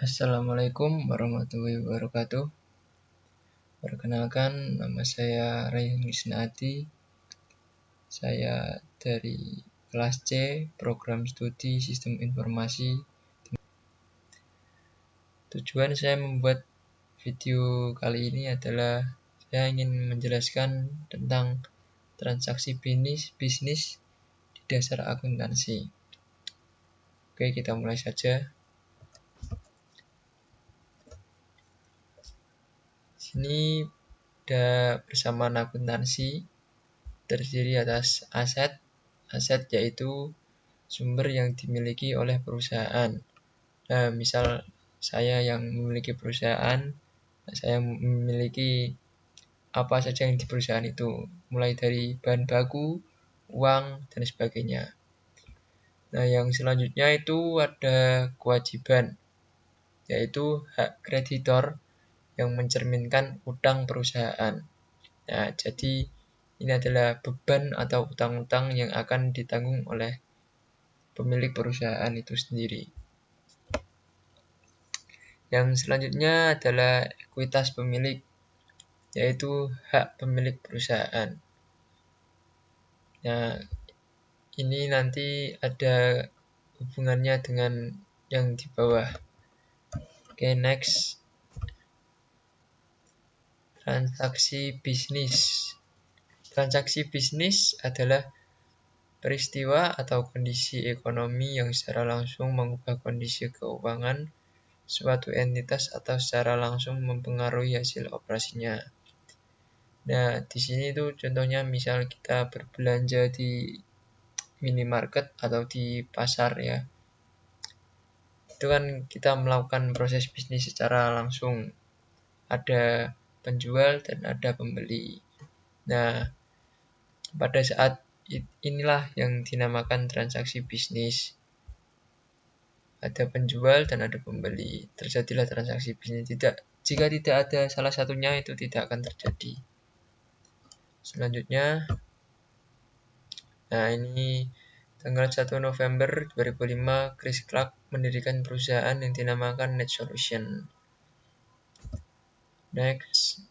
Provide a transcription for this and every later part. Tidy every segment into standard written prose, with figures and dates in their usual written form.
Assalamualaikum warahmatullahi wabarakatuh. Perkenalkan, nama saya Rayhan Wisnaati. Saya dari kelas C, Program Studi Sistem Informasi. Tujuan saya membuat video kali ini adalah saya ingin menjelaskan tentang transaksi bisnis di dasar akuntansi. Oke, kita mulai saja. Sini ada persamaan akuntansi terdiri atas aset yaitu sumber yang dimiliki oleh perusahaan. Nah, misal saya yang memiliki perusahaan, saya memiliki apa saja yang di perusahaan itu, mulai dari bahan baku, uang, dan sebagainya. Nah, yang selanjutnya itu ada kewajiban, yaitu hak kreditor yang mencerminkan utang perusahaan. Nah, jadi ini adalah beban atau utang-utang yang akan ditanggung oleh pemilik perusahaan itu sendiri. Yang selanjutnya adalah ekuitas pemilik, yaitu hak pemilik perusahaan. Nah, ini nanti ada hubungannya dengan yang di bawah. Oke, next. Transaksi bisnis. Transaksi bisnis adalah peristiwa atau kondisi ekonomi yang secara langsung mengubah kondisi keuangan suatu entitas atau secara langsung mempengaruhi hasil operasinya. Nah, di sini tuh contohnya misal kita berbelanja di minimarket atau di pasar ya. Itu kan kita melakukan proses bisnis secara langsung. Ada penjual dan ada pembeli. Nah, pada saat inilah yang dinamakan transaksi bisnis. Ada penjual dan ada pembeli. Terjadilah transaksi bisnis. Jika tidak ada salah satunya, itu tidak akan terjadi. Selanjutnya, nah ini tanggal 1 November 2005, Chris Clark mendirikan perusahaan yang dinamakan Net Solution. Next.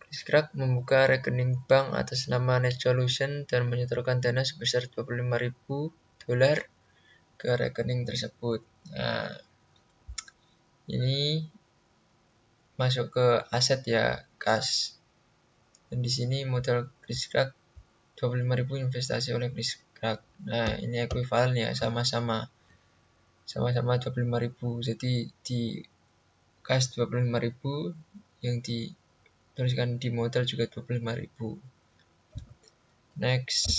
Chris Clark membuka rekening bank atas nama Net Solution dan menyetorkan dana sebesar $25.000 ke rekening tersebut. Nah, ini masuk ke aset ya, kas. Dan di sini modal Chris Clark 25.000 investasi oleh Chris Clark. Nah, ini ekuivalen ya, sama-sama 25.000. Jadi di kas 25.000, yang dituliskan di modal juga 25.000. Next.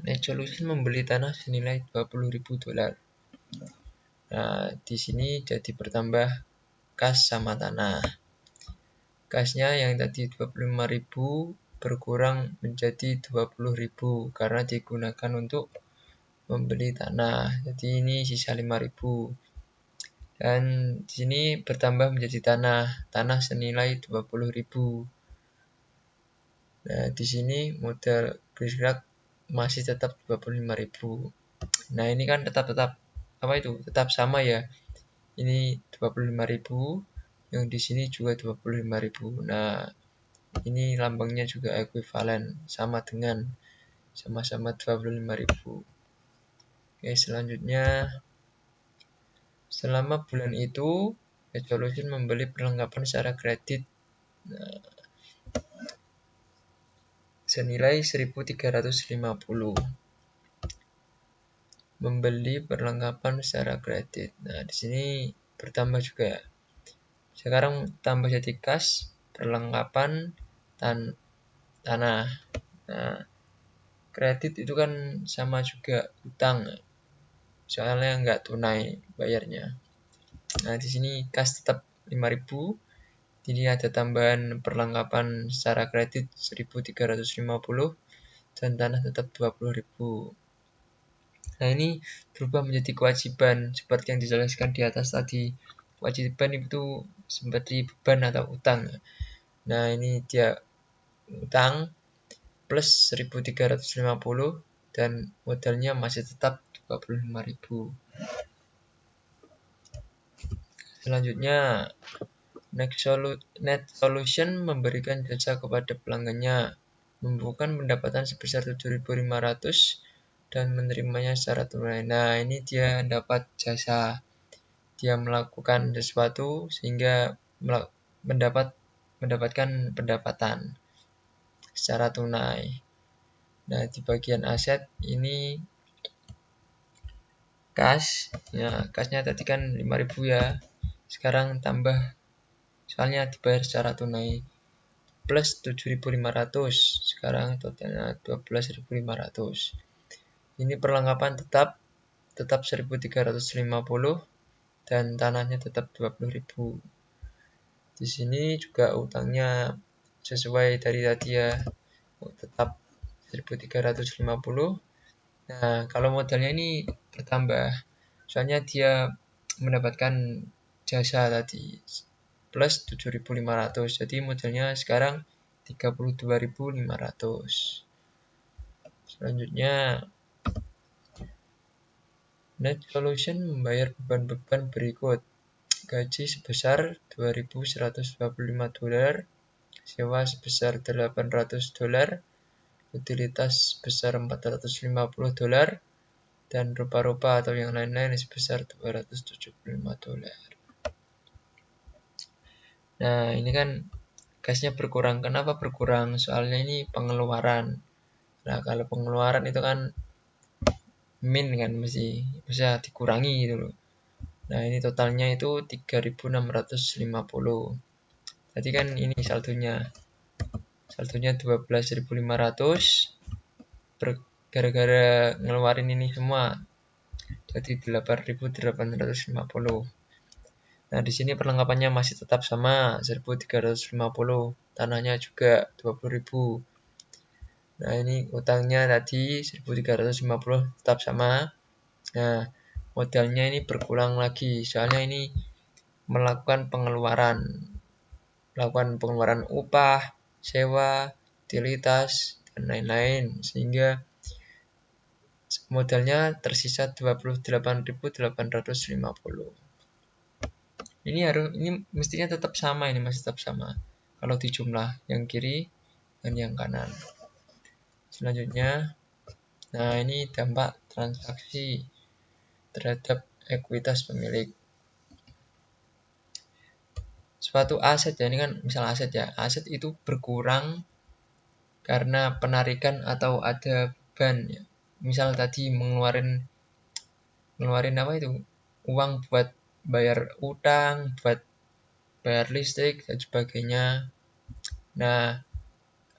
Net Solution membeli tanah senilai $20.000. Nah, di sini jadi bertambah kas sama tanah. Kasnya yang tadi 25.000 berkurang menjadi 20.000 karena digunakan untuk membeli tanah. Jadi ini sisa 5.000. Dan di sini bertambah menjadi tanah senilai 20.000. Nah, di sini modal Chris Clark masih tetap 25.000. Nah, ini kan tetap sama ya. Ini 25.000, yang di sini juga 25.000. Nah, ini lambangnya juga ekuivalen, sama dengan sama-sama 25.000. Oke, selanjutnya selama bulan itu Net Solution membeli perlengkapan secara kredit senilai 1.350. Membeli perlengkapan secara kredit. Nah, di sini bertambah juga. Sekarang tambah jadi kas, perlengkapan, tanah. Nah, kredit itu kan sama juga utang. Soalnya nggak tunai bayarnya. Nah, di sini kas tetap 5.000. Jadi ada tambahan perlengkapan secara kredit 1.350 dan tanah tetap 20.000. Nah, ini berubah menjadi kewajiban seperti yang dijelaskan di atas tadi. Kewajiban itu seperti beban atau utang. Nah, ini dia utang plus 1.350 dan modalnya masih tetap 25.000. Selanjutnya, Net Solution memberikan jasa kepada pelanggannya, membukukan pendapatan sebesar 7.500 dan menerimanya secara tunai. Nah, ini dia dapat jasa. Dia melakukan sesuatu sehingga mendapatkan pendapatan secara tunai. Nah, di bagian aset ini cash. Ya, cashnya tadi kan 5.000 ya. Sekarang tambah, soalnya dibayar secara tunai, plus 7.500. Sekarang totalnya 12.500. Ini perlengkapan tetap 1.350 dan tanahnya tetap 20.000. Di sini juga utangnya sesuai dari tadi ya, tetap 1.350. Nah, kalau modalnya ini bertambah, soalnya dia mendapatkan jasa tadi plus 7.500, jadi modalnya sekarang 32.500. Selanjutnya, Net Solution membayar beban-beban berikut: gaji sebesar $2.125, sewa sebesar $800, utilitas sebesar $450, dan rupa-rupa atau yang lain-lain sebesar $275. Nah, ini kan gasnya berkurang. Kenapa berkurang? Soalnya ini pengeluaran. Nah, kalau pengeluaran itu kan min kan mesti bisa dikurangi gitu loh. Nah, ini totalnya itu 3.650. Tadi kan ini saldonya 12.500, gara-gara ngeluarin ini semua jadi 8.850. Nah, di sini perlengkapannya masih tetap sama 1.350, tanahnya juga 20.000. Nah, ini utangnya tadi 1.350 tetap sama. Nah, modalnya ini berkurang lagi, soalnya ini melakukan pengeluaran upah, sewa, utilitas, dan lain-lain, sehingga modalnya tersisa 28.850. Ini mestinya tetap sama, ini masih tetap sama kalau di jumlah yang kiri dan yang kanan. Selanjutnya, nah ini dampak transaksi terhadap ekuitas pemilik. Suatu aset ya, ini kan misal aset ya, aset itu berkurang karena penarikan atau ada beban ya. Misal tadi ngeluarin apa itu, uang buat bayar utang, buat bayar listrik dan sebagainya. Nah,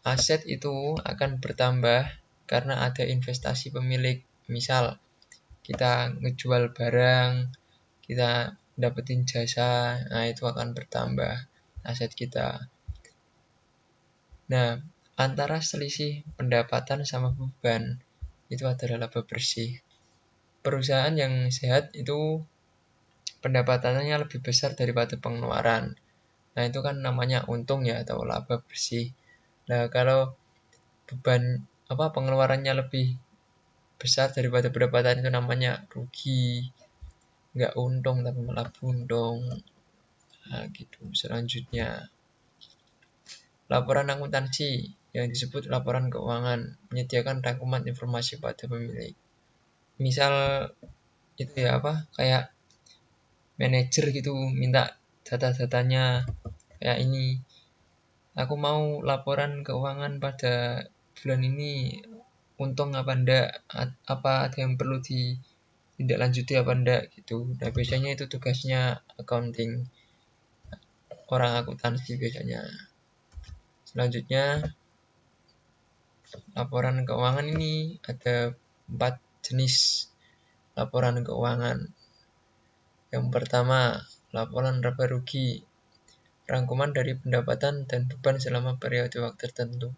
aset itu akan bertambah karena ada investasi pemilik. Misal kita ngejual barang, kita dapetin jasa, nah itu akan bertambah aset kita. Nah, antara selisih pendapatan sama beban itu adalah laba bersih. Perusahaan yang sehat itu pendapatannya lebih besar daripada pengeluaran. Nah, itu kan namanya untung ya atau laba bersih. Nah, kalau pengeluarannya lebih besar daripada pendapatan itu namanya rugi. Nggak untung tapi malah buntung. Nah, gitu. Selanjutnya, laporan akuntansi yang disebut laporan keuangan menyediakan rangkuman informasi pada pemilik. Misal itu ya kayak manajer gitu minta data-datanya kayak ini. Aku mau laporan keuangan pada bulan ini, untung apa enggak, apa ada yang perlu ditindaklanjuti apa enggak gitu. Nah, biasanya itu tugasnya accounting, orang akuntansi biasanya. Selanjutnya, laporan keuangan ini ada 4 jenis laporan keuangan. Yang pertama, laporan laba rugi, rangkuman dari pendapatan dan beban selama periode waktu tertentu.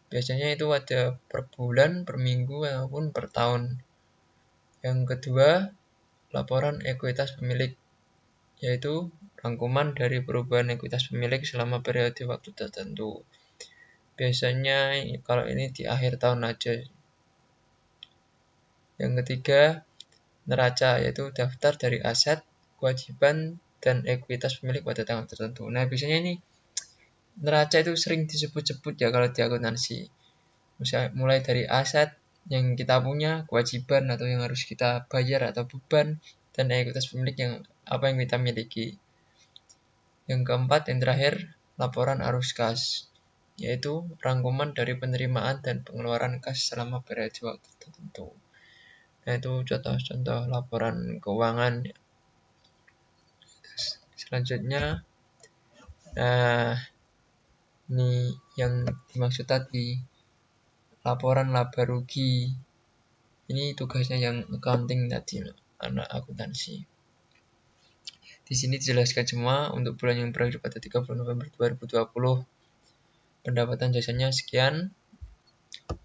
Biasanya itu ada per bulan, per minggu, maupun per tahun. Yang kedua, laporan ekuitas pemilik, yaitu rangkuman dari perubahan ekuitas pemilik selama periode waktu tertentu. Biasanya kalau ini di akhir tahun aja. Yang ketiga, neraca, yaitu daftar dari aset, kewajiban, dan ekuitas pemilik pada tanggal tertentu. Nah, biasanya ini neraca itu sering disebut-sebut ya kalau di akuntansi. Misalnya mulai dari aset yang kita punya, kewajiban atau yang harus kita bayar atau beban, dan ekuitas pemilik yang apa yang kita miliki. Yang keempat, yang terakhir, laporan arus kas, yaitu rangkuman dari penerimaan dan pengeluaran kas selama periode waktu tertentu. Nah, itu contoh-contoh laporan keuangan. Selanjutnya, nah ini yang dimaksud tadi, laporan laba rugi. Ini tugasnya yang accounting tadi, anak akuntansi. Di sini dijelaskan semua untuk bulan yang berakhir pada 30 November 2020. Pendapatan jasanya sekian.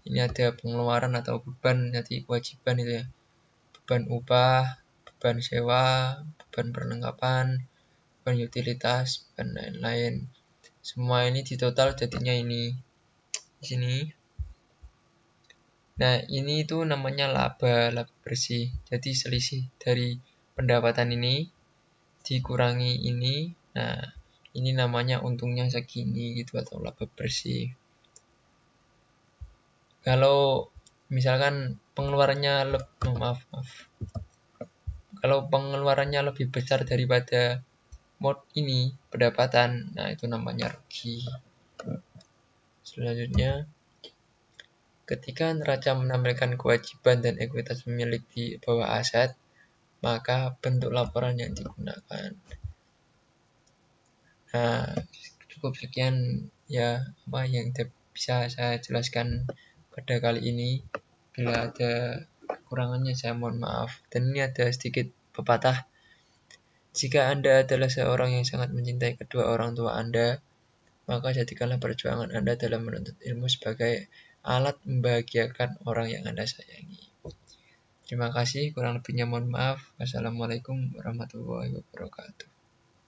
Ini ada pengeluaran atau beban, nanti kewajiban itu ya. Beban upah, beban sewa, beban perlengkapan, beban utilitas, dan lain-lain. Semua ini di total jadinya ini di sini. Nah, ini itu namanya laba bersih. Jadi selisih dari pendapatan ini dikurangi ini. Nah, ini namanya untungnya segini gitu atau laba bersih. Kalau misalkan pengeluarannya kalau pengeluarannya lebih besar daripada mode ini pendapatan, nah itu namanya rugi. Selanjutnya, ketika neraca menampilkan kewajiban dan ekuitas pemilik di bawah aset, maka bentuk laporan yang digunakan. Nah, cukup sekian ya apa yang bisa saya jelaskan pada kali ini. Bila ada kekurangannya saya mohon maaf. Dan ini ada sedikit pepatah. Jika Anda adalah seorang yang sangat mencintai kedua orang tua Anda, maka jadikanlah perjuangan Anda dalam menuntut ilmu sebagai alat membahagiakan orang yang Anda sayangi. Terima kasih, kurang lebihnya mohon maaf. Wassalamualaikum warahmatullahi wabarakatuh.